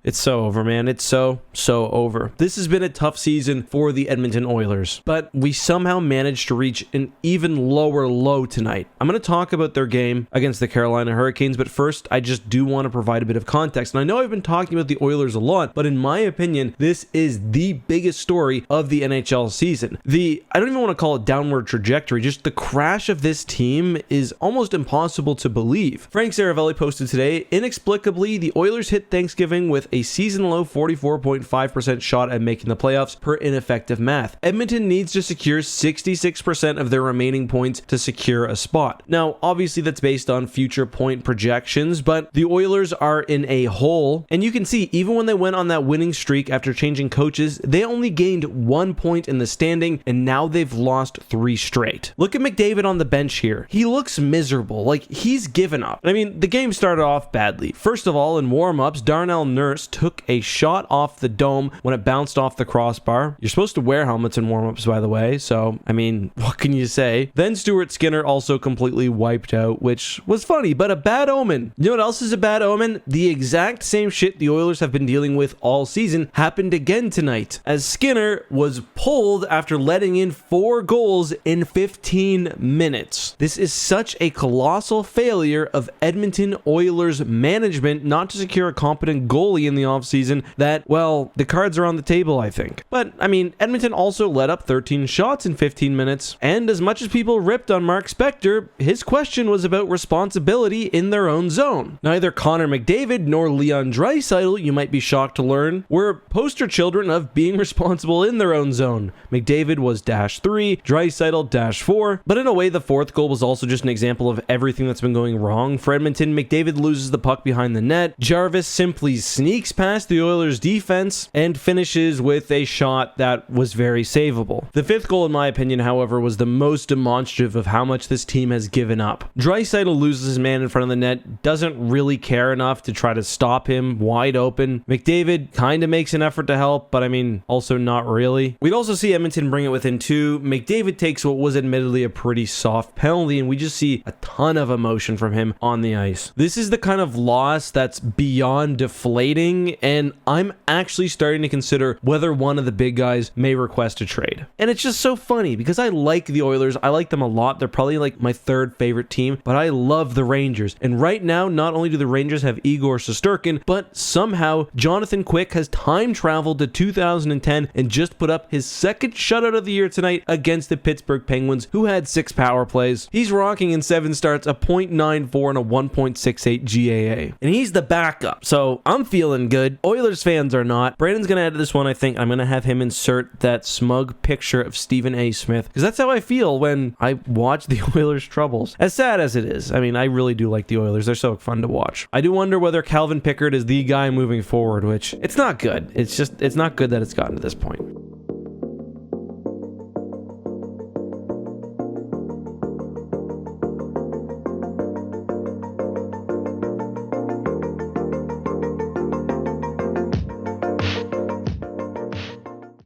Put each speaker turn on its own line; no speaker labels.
It's so over, man. It's so over. This has been a tough season for the Edmonton Oilers, but we somehow managed to reach an even lower low tonight. I'm going to talk about their game against the Carolina Hurricanes, but first, I just do want to provide a bit of context. And I know I've been talking about the Oilers a lot, but in my opinion, this is the biggest story of the NHL season. I don't even want to call it downward trajectory, just the crash of this team is almost impossible to believe. Frank Saravelli posted today, inexplicably, the Oilers hit Thanksgiving with a season-low 44.5% shot at making the playoffs per ineffective math. Edmonton needs to secure 66% of their remaining points to secure a spot. Now, obviously that's based on future point projections, but the Oilers are in a hole, and you can see even when they went on that winning streak after changing coaches, they only gained 1 point in the standing, and now they've lost 3 straight. Look at McDavid on the bench here. He looks miserable, like he's given up. I mean, the game started off badly. First of all, in warm-ups, Darnell Nurse took a shot off the dome when it bounced off the crossbar. You're supposed to wear helmets in warm-ups, by the way, so, I mean, what can you say? Then Stuart Skinner also completely wiped out, which was funny, but a bad omen. You know what else is a bad omen? The exact same shit the Oilers have been dealing with all season happened again tonight, as Skinner was pulled after letting in 4 goals in 15 minutes. This is such a colossal failure of Edmonton Oilers management not to secure a competent goalie in the offseason that, well, the cards are on the table, I think. But, I mean, Edmonton also let up 13 shots in 15 minutes, and as much as people ripped on Mark Spector, his question was about responsibility in their own zone. Neither Connor McDavid nor Leon Draisaitl, you might be shocked to learn, were poster children of being responsible in their own zone. McDavid was -3, Draisaitl -4, but in a way the 4th goal was also just an example of everything that's been going wrong for Edmonton. McDavid loses the puck behind the net, Jarvis simply sneaks past the Oilers defense and finishes with a shot that was very savable. The 5th goal, in my opinion, however, was the most demonstrative of how much this team has given up. Draisaitl loses his man in front of the net, doesn't really care enough to try to stop him wide open. McDavid kind of makes an effort to help, but I mean, also not really. We'd also see Edmonton bring it within 2. McDavid takes what was admittedly a pretty soft penalty, and we just see a ton of emotion from him on the ice. This is the kind of loss that's beyond deflating, and I'm actually starting to consider whether one of the big guys may request a trade. And it's just so funny because I like the Oilers. I like them a lot. They're probably like my 3rd favorite team, but I love the Rangers. And right now, not only do the Rangers have Igor Shesterkin, but somehow Jonathan Quick has time traveled to 2010 and just put up his 2nd shutout of the year tonight against the Pittsburgh Penguins, who had 6 power plays. He's rocking in 7 starts, a .94 and a 1.68 GAA. And he's the backup, so I'm feeling good. Oilers fans are not. Brandon's going to add to this one, I think. I'm going to have him insert that smug picture of Stephen A. Smith, because that's how I feel when I watch the Oilers' troubles. As sad as it is, I mean, I really do like the Oilers. They're so fun to watch. I do wonder whether Calvin Pickard is the guy moving forward, which it's not good. It's not good that it's gotten to this point.